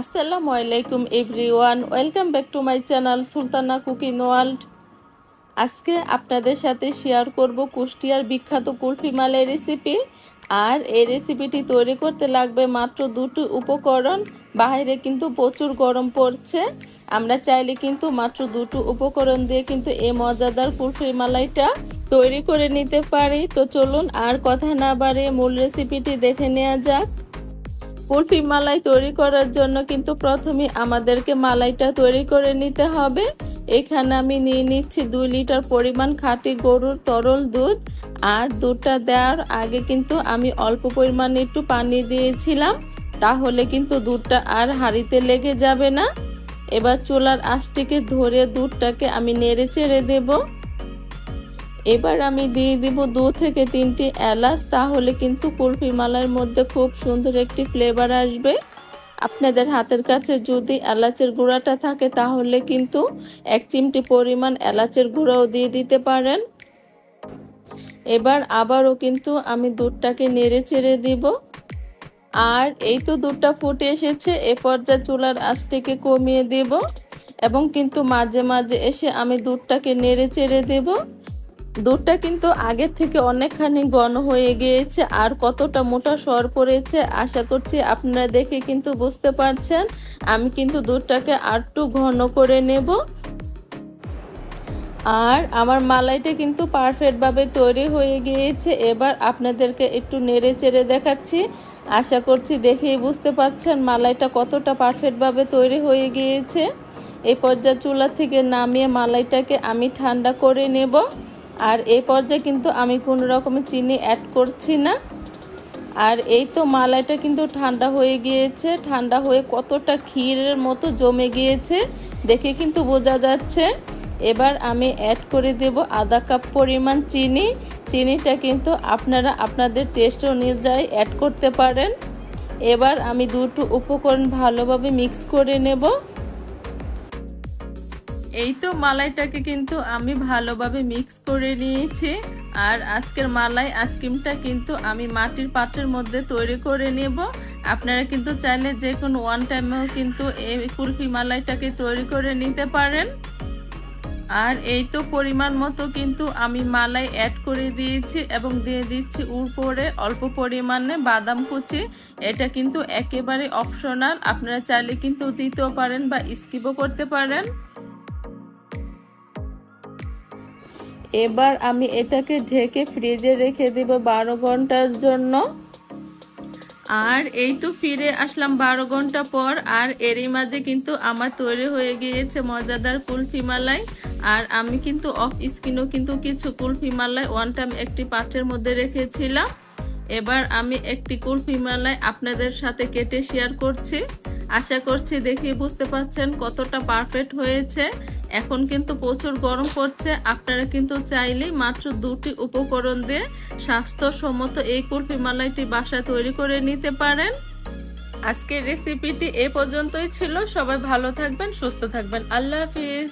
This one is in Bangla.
আসসালামু আলাইকুম everyone, welcome back to my channel Sultana cooking world. আজকে আপনাদের সাথে শেয়ার করব কুষ্টিয়ার বিখ্যাত কুলফি মালাই রেসিপি। আর এই রেসিপিটি তৈরি করতে লাগবে মাত্র দুটো উপকরণ। বাইরে কিন্তু প্রচুর গরম পড়ছে, আমরা চাইলে কিন্তু মাত্র দুটো উপকরণ দিয়ে কিন্তু এই মজাদার কুলফি মালাইটা তৈরি করে নিতে পারি। তো চলুন আর কথা না বাড়িয়ে মূল রেসিপিটি দেখে নেওয়া যাক। কুলফি মালাই তৈরি করার জন্য কিন্তু প্রথমে আমাদেরকে মালাইটা তৈরি করে নিতে হবে। এখানে আমি নিয়ে নিচ্ছি 2 লিটার পরিমাণ খাঁটি গরুর তরল দুধ। আর দুধটা দেওয়ার আগে কিন্তু আমি অল্প পরিমাণে একটু পানি দিয়েছিলাম, তাহলে কিন্তু দুধটা আর হাঁড়িতে লেগে যাবে না। এবার চুলার আঁচটিকে ধরে দুধটাকে আমি নেড়ে চেড়ে দেব। এবার আমি দিয়ে দিব 2 থেকে 3টি এলাচ, তাহলে কিন্তু কুলফি মালাইয়ের মধ্যে খুব সুন্দর একটি ফ্লেভার আসবে। আপনাদের হাতের কাছে যদি এলাচের গুঁড়াটা থাকে তাহলে কিন্তু 1 চিমটি পরিমাণ এলাচের গুঁড়াও দিয়ে দিতে পারেন। এবার আবারও কিন্তু আমি দুধটাকে নেড়ে চেড়ে দিব। আর এই তো দুধটা ফুটে এসেছে, এ পর্যায়ে চুলার আঁচটিকে কমিয়ে দেব এবং কিন্তু মাঝে মাঝে এসে আমি দুধটাকে নেড়ে চেড়ে দেব। দুধটা কিন্তু আগের থেকে অনেকখানি ঘন হয়ে গিয়েছে আর কতটা মোটা সর পড়েছে আশা করছি আপনারা দেখে কিন্তু বুঝতে পারছেন। আমি কিন্তু দুধটাকে আরটু ঘন করে নেব। আর আমার মালাইটা কিন্তু পারফেক্টভাবে তৈরি হয়ে গিয়েছে। এবার আপনাদেরকে একটু নেড়ে চেড়ে দেখাচ্ছি, আশা করছি দেখেই বুঝতে পারছেন মালাইটা কতটা পারফেক্টভাবে তৈরি হয়ে গিয়েছে। এই পর্যায়ে চুলা থেকে নামিয়ে মালাইটাকে আমি ঠান্ডা করে নেব। আর এই পর্যায়ে কিন্তু আমি কোনো রকমের চিনি অ্যাড করছি না। আর এই তো মালাইটা কিন্তু ঠান্ডা হয়ে গিয়েছে, ঠান্ডা হয়ে কতটা ক্ষীরের মতো জমে গিয়েছে দেখে কিন্তু বোঝা যাচ্ছে। এবার আমি অ্যাড করে দেব আধা কাপ পরিমাণ চিনি। চিনিটা কিন্তু আপনারা আপনাদের টেস্ট অনুযায়ী অ্যাড করতে পারেন। এবার আমি দুটো উপকরণ ভালোভাবে মিক্স করে নেব। এই তো মালাইটাকে কিন্তু আমি ভালোভাবে মিক্স করে নিয়েছি। আর আজকের মালাই আইসক্রিমটা কিন্তু আমি মাটির পাত্রের মধ্যে তৈরি করে নেব। আপনারা কিন্তু চাইলে যে কোনো ওয়ান টাইমেও কিন্তু এই কুলফি মালাইটাকে তৈরি করে নিতে পারেন। আর এই তো পরিমাণ মতো কিন্তু আমি মালাই অ্যাড করে দিয়েছি এবং দিয়ে দিচ্ছি উপরে অল্প পরিমাণে বাদাম কুচি। এটা কিন্তু একেবারে অপশনাল, আপনারা চাইলে কিন্তু দিতেও পারেন বা স্কিপও করতে পারেন। এবার আমি এটাকে ঢেকে ফ্রিজে রেখে দেব 12 ঘন্টার জন্য। আর এই তো ফিরে আসলাম 12 ঘন্টা পর। আর এরই মাঝে কিন্তু আমার তৈরি হয়ে গিয়েছে মজাদার কুলফি মালাই। আর আমি কিন্তু অফ স্ক্রিনও কিন্তু কিছু কুলফি মালাই ওয়ান টাইম একটি পাত্রের মধ্যে রেখেছিলাম। এবার আমি একটি কুলফি মালাই আপনাদের সাথে কেটে শেয়ার করছি। আশা করছি দেখে বুঝতে পারছেন কতটা পারফেক্ট হয়েছে। এখন কিন্তু প্রচুর গরম পড়ছে, আপনারা কিন্তু চাইলেই মাত্র 2টি উপকরণ দিয়ে স্বাস্থ্যসম্মত এই কুলফি মালাইটি বাসায় তৈরি করে নিতে পারেন। আজকের রেসিপিটি এ পর্যন্তই ছিল। সবাই ভালো থাকবেন, সুস্থ থাকবেন। আল্লাহ হাফিজ।